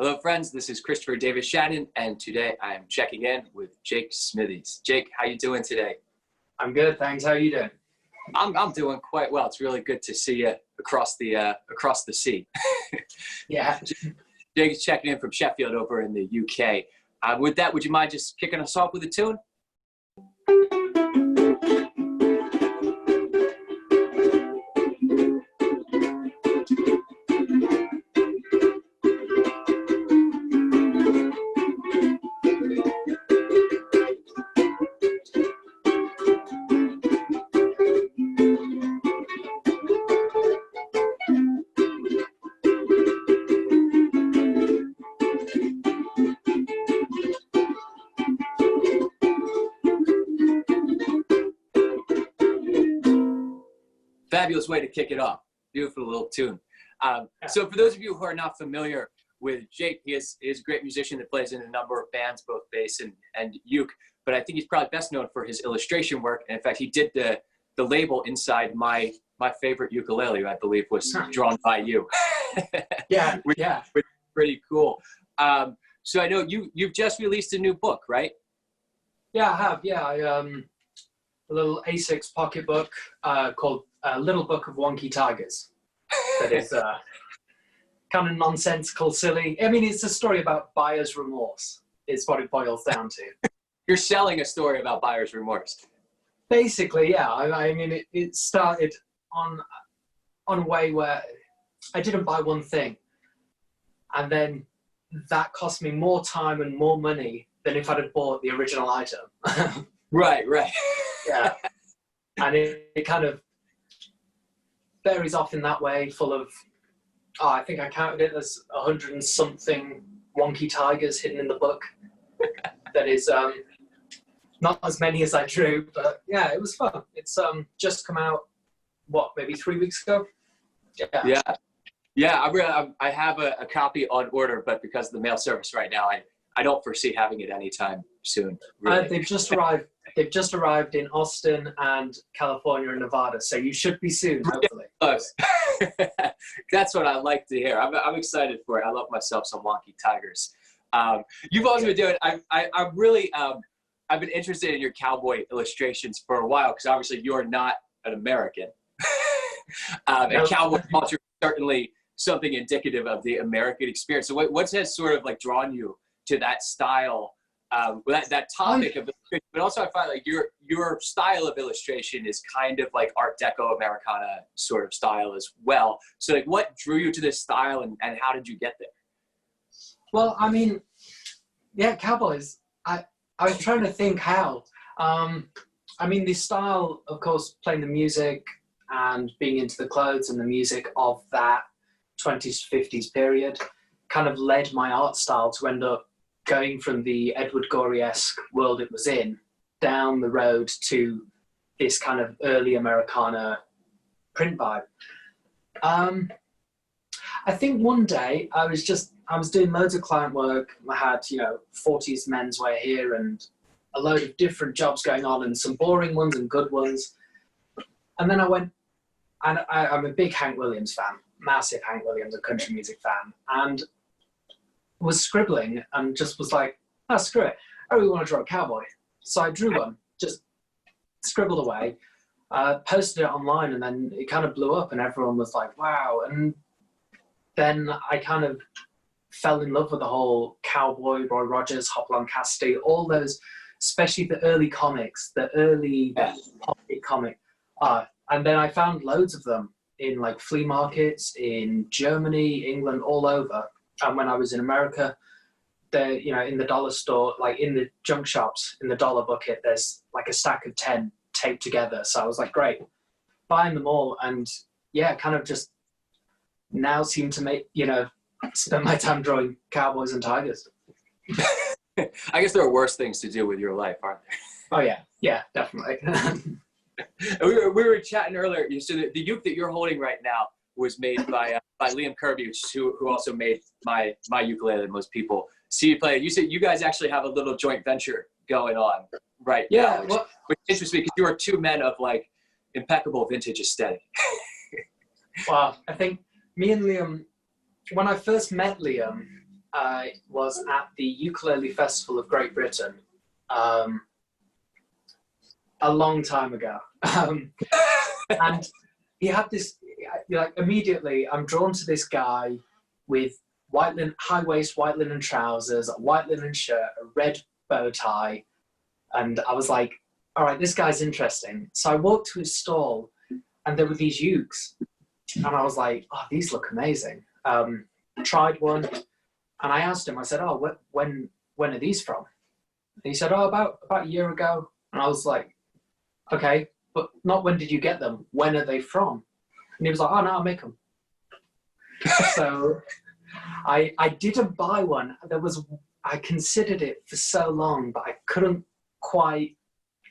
Hello, friends. This is Christopher Davis-Shannon, and today I am checking in with Jake Smithies. Jake, how you doing today? I'm good, thanks. How are you doing? I'm doing quite well. It's really good to see you across the sea. Yeah. Jake is checking in from Sheffield over in the UK. With that, would you mind just kicking us off with a tune? Fabulous way to kick it off. Beautiful little tune. So for those of you who are not familiar with Jake, he is a great musician that plays in a number of bands, both bass and uke, but I think he's probably best known for his illustration work. And in fact, he did the label inside my favorite ukulele, I believe, was drawn by you. Yeah, which yeah. is pretty cool. So I know you've just released a new book, right? Yeah, I have. Yeah, a little A6 pocketbook called Little Book of Wonky Tigers. That is kind of nonsensical, silly. I mean, it's a story about buyer's remorse. Is what it boils down to. You're selling a story about buyer's remorse. Basically, yeah. I mean, it started on a way where I didn't buy one thing, and then that cost me more time and more money than if I'd have bought the original item. Right. Yeah. And it kind of varies off in that way, full of, I think I counted it as 100 and something wonky tigers hidden in the book. That is not as many as I drew, but yeah, it was fun. It's just come out, maybe 3 weeks ago? Yeah. I have a copy on order, but because of the mail service right now, I don't foresee having it anytime soon. Really. They've just arrived. They've just arrived in Austin and California and Nevada, so you should be soon, hopefully. That's what I like to hear. I'm excited for it. I love myself some wonky tigers. You've also been doing. I've been interested in your cowboy illustrations for a while because obviously you're not an American, and cowboy culture is certainly something indicative of the American experience. So what has sort of like drawn you to that style? That topic of illustration, but also I find like your style of illustration is kind of like Art Deco Americana sort of style as well. So like what drew you to this style and how did you get there? Well, I mean, yeah, cowboys. I was trying to think how. I mean, the style, of course, playing the music and being into the clothes and the music of that 20s, 50s period kind of led my art style to end up going from the Edward Gorey-esque world it was in down the road to this kind of early Americana print vibe. I think one day I was doing loads of client work. I had, 40s menswear here and a load of different jobs going on and some boring ones and good ones. And then I went, and I'm a big Hank Williams fan, massive Hank Williams, a country music fan. And was scribbling and just was like, screw it. I really want to draw a cowboy. So I drew one, just scribbled away, posted it online, and then it kind of blew up and everyone was like, wow. And then I kind of fell in love with the whole cowboy, Roy Rogers, Hopalong Cassidy, all those, especially the early comics, the early pocket comic. And then I found loads of them in like flea markets in Germany, England, all over. And when I was in America, in the dollar store, like in the junk shops, in the dollar bucket, there's like a stack of 10 taped together. So I was like, great, buying them all. And yeah, kind of just now seem to spend my time drawing cowboys and tigers. I guess there are worse things to do with your life, aren't there? Oh yeah. Yeah, definitely. we were chatting earlier. So the uke that you're holding right now was made by Liam Kirby, who also made my ukulele that most people see you play. You said you guys actually have a little joint venture going on right now, which interests me because you are two men of like impeccable vintage aesthetic. Well, I think me and Liam, when I first met Liam, was at the Ukulele Festival of Great Britain a long time ago. And he had this, like, immediately I'm drawn to this guy with high waist white linen trousers, a white linen shirt, a red bow tie. And I was like, all right, this guy's interesting. So I walked to his stall and there were these ukes. And I was like, oh, these look amazing. Tried one and I asked him, I said, oh, when are these from? And he said, oh, about a year ago. And I was like, okay, but not when did you get them? When are they from? And he was like, oh, no, I'll make them. So I didn't buy one. I considered it for so long, but I couldn't quite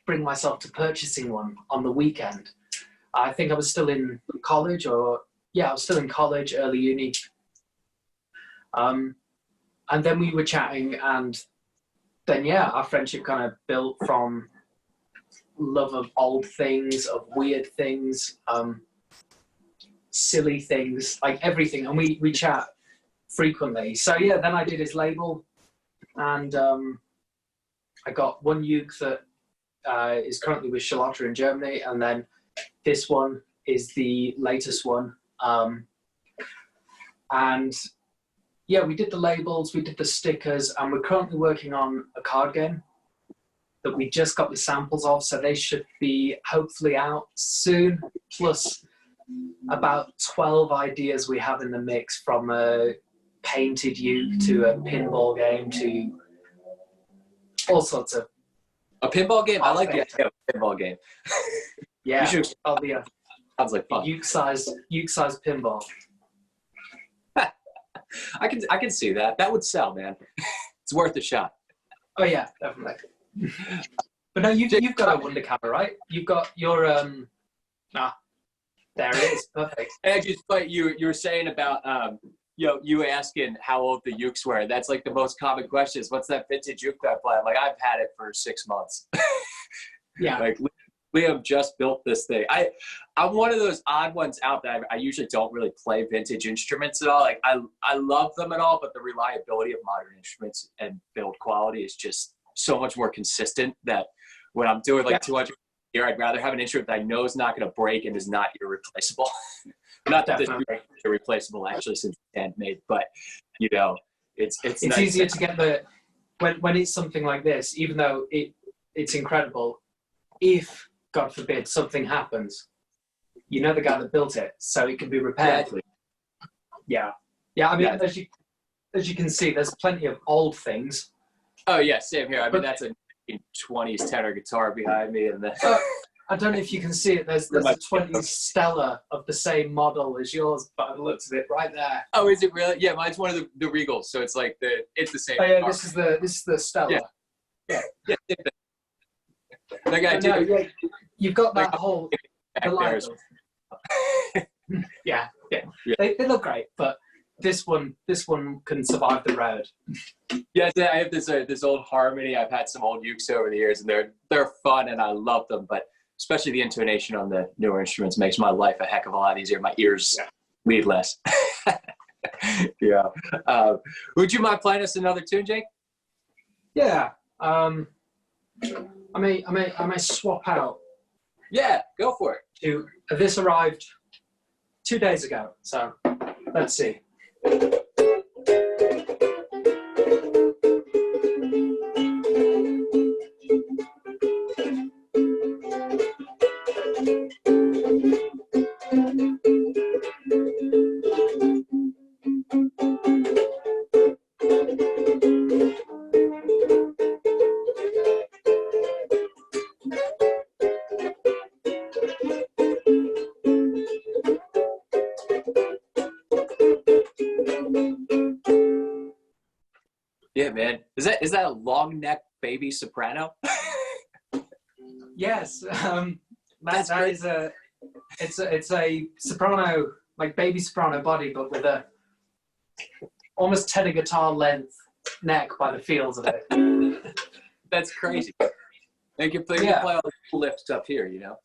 bring myself to purchasing one on the weekend. I think I was still in college I was still in college, early uni. And then we were chatting and then, yeah, our friendship kind of built from love of old things, of weird things, silly things, like everything. And we chat frequently. So yeah, then I did his label and I got one uke that is currently with Charlotte in Germany. And then this one is the latest one. And yeah, we did the labels, we did the stickers, and we're currently working on a card game that we just got the samples of, so they should be hopefully out soon, plus about 12 ideas we have in the mix, from a painted uke to a pinball game to all sorts of... A pinball game? I like the idea of a pinball game. Yeah, you should... sounds like fun. Uke-sized pinball. I can see that. That would sell, man. It's worth a shot. Oh yeah, definitely. But no, you've got a wonder camera, right? You've got your there it is, perfect. And just like you were saying about you asking how old the ukes were. That's like the most common question is, what's that vintage uke that I play? I'm like, I've had it for 6 months. Yeah. Like Liam just built this thing. I'm one of those odd ones out there. I usually don't really play vintage instruments at all. Like I love them at all, but the reliability of modern instruments and build quality is just so much more consistent that when I'm doing like 200 a year, I'd rather have an instrument that I know is not going to break and is not irreplaceable. Not that this is irreplaceable actually, since it's handmade, but you know, it's nice easier to get the when it's something like this, even though it's incredible. If God forbid something happens, you know the guy that built it, so it can be repaired. Exactly. Yeah. I mean, as you can see, there's plenty of old things. Oh yeah, same here. I mean, that's a 1920s tenor guitar behind me, and then I don't know if you can see it. There's a 20s Stella of the same model as yours, but I've looked at it right there. Oh, is it really? Yeah, mine's one of the Regals, so it's like it's the same. Oh yeah, this is the Stella. Yeah. That guy too. Yeah, you've got that whole the light. Yeah. They look great, but this one can survive the road. Yeah, I have this old Harmony. I've had some old ukes over the years, and they're fun, and I love them. But especially the intonation on the newer instruments makes my life a heck of a lot easier. My ears bleed less. Yeah. Would you mind playing us another tune, Jake? Yeah. I may swap out. Yeah, go for it. This arrived 2 days ago, so let's see. Yeah, man. Is that a long neck baby soprano? Yes, that is it's a soprano, like baby soprano body, but with a almost tenor guitar length neck by the feels of it. That's crazy. They can play all the cool lift stuff here, you know.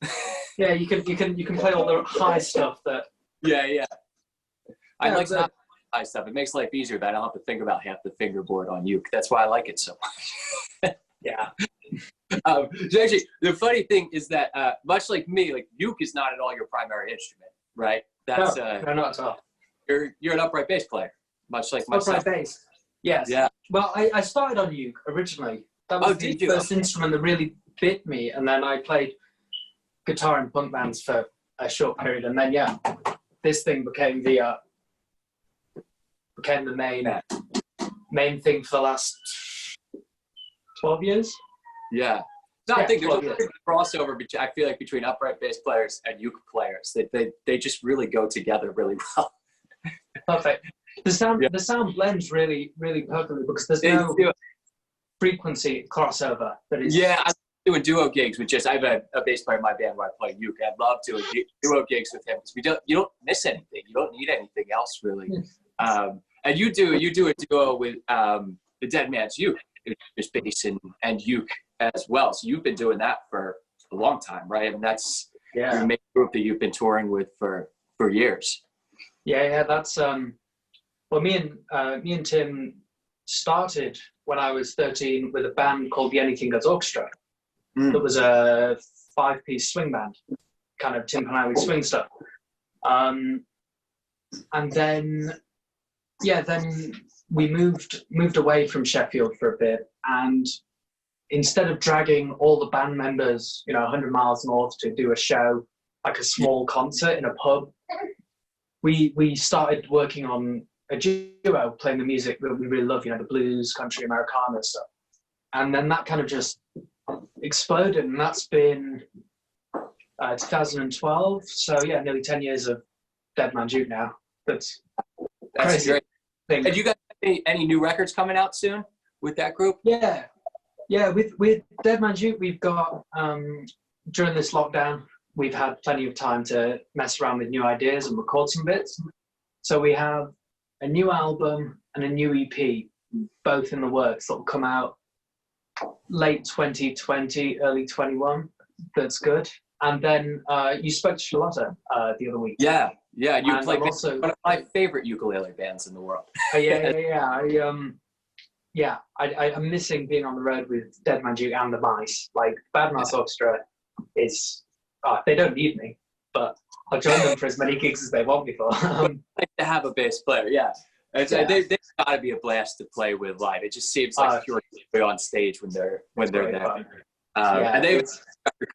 Yeah, you can play all the high stuff that. Yeah. I like that. stuff. It makes life easier that I don't have to think about half the fingerboard on uke. That's why I like it so much. Yeah. So actually, the funny thing is that much like me, like uke is not at all your primary instrument, right? That's no, not at all. You're an upright bass player, much like myself. Upright bass. Yes. Yeah. Well, I started on uke originally. That was the did you? first instrument that really bit me, and then I played guitar in punk bands for a short period, and then yeah, this thing became the main thing for the last 12 years. Yeah. No, Yeah, I think there's a 12 years. big crossover I feel like between upright bass players and uke players. They just really go together really well. Perfect. The sound blends really perfectly because there's no frequency crossover. That is. Yeah, I'm doing duo gigs with I have a bass player in my band where I play uke. I'd love doing duo gigs with him because you don't miss anything. You don't need anything else really. And you do a duo with the Dead Man's Uke, just bass and uke as well. So you've been doing that for a long time, right? And that's your main group that you've been touring with for years. Yeah. That's well, me and Tim started when I was 13 with a band called the Anything Goes Orchestra. That was a 5-piece swing band, kind of timpanelli swing stuff. And then we moved away from Sheffield for a bit, and instead of dragging all the band members, 100 miles north to do a show, like a small concert in a pub, we started working on a duo, playing the music that we really love, the blues, country, Americana stuff. And then that kind of just exploded, and that's been 2012. So yeah, nearly 10 years of Dead Man's Uke now. That's crazy. Great. Thing. And you got any new records coming out soon with that group? Yeah. With Dead Man's Uke, we've got during this lockdown, we've had plenty of time to mess around with new ideas and record some bits. So we have a new album and a new EP, both in the works, that will come out late 2020, early 21. That's good. And then you spoke to Charlotta the other week. Yeah. You played also one of my favorite ukulele bands in the world. I'm missing being on the road with Dead Man's Uke and the Mice. Like Bad Mouse Orchestra is, they don't need me, but I'll join them for as many gigs as they want me for. Like to have a bass player, yeah. They've got to be a blast to play with live. It just seems like pure joy on stage when they're there. And they're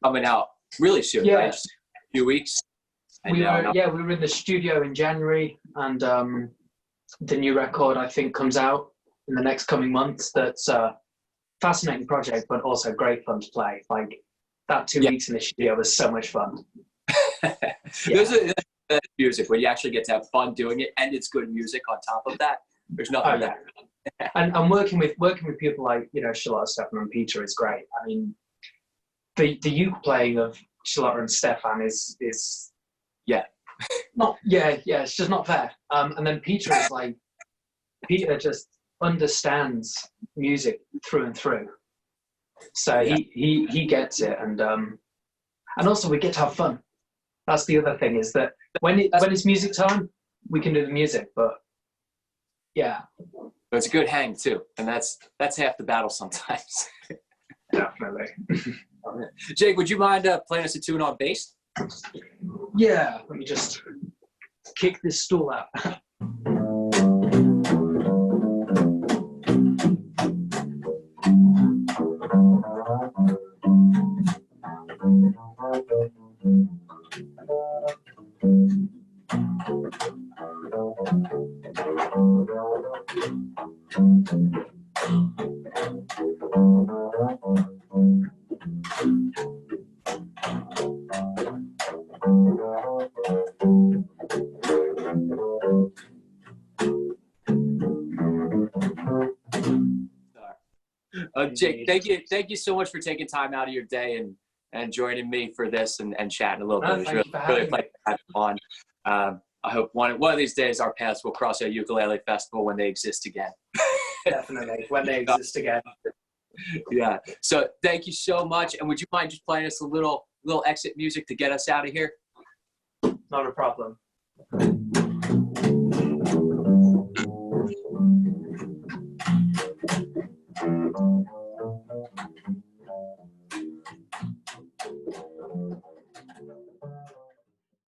coming out really soon, right? Just a few weeks. We were in the studio in January, and the new record I think comes out in the next coming months. That's a fascinating project, but also great fun to play. Like that 2 weeks in the studio was so much fun. There's music where you actually get to have fun doing it, and it's good music on top of that. There's nothing better. And working with people like Charlotta, Stefan, and Peter is great. I mean, the uke playing of Charlotta and Stefan is it's just not fair. And then Peter is like, Peter just understands music through and through. So he gets it, and also we get to have fun. That's the other thing, is that when it's music time, we can do the music, but yeah. But it's a good hang too, and that's half the battle sometimes. Definitely. Jake, would you mind playing us a tune on bass? Yeah, let me just kick this stool out. Jake, thank you so much for taking time out of your day and joining me for this and chatting a little bit. It was really fun. I hope one of these days our paths will cross at Ukulele Festival when they exist again. Definitely, when they exist again. Yeah. So thank you so much. And would you mind just playing us a little exit music to get us out of here? Not a problem.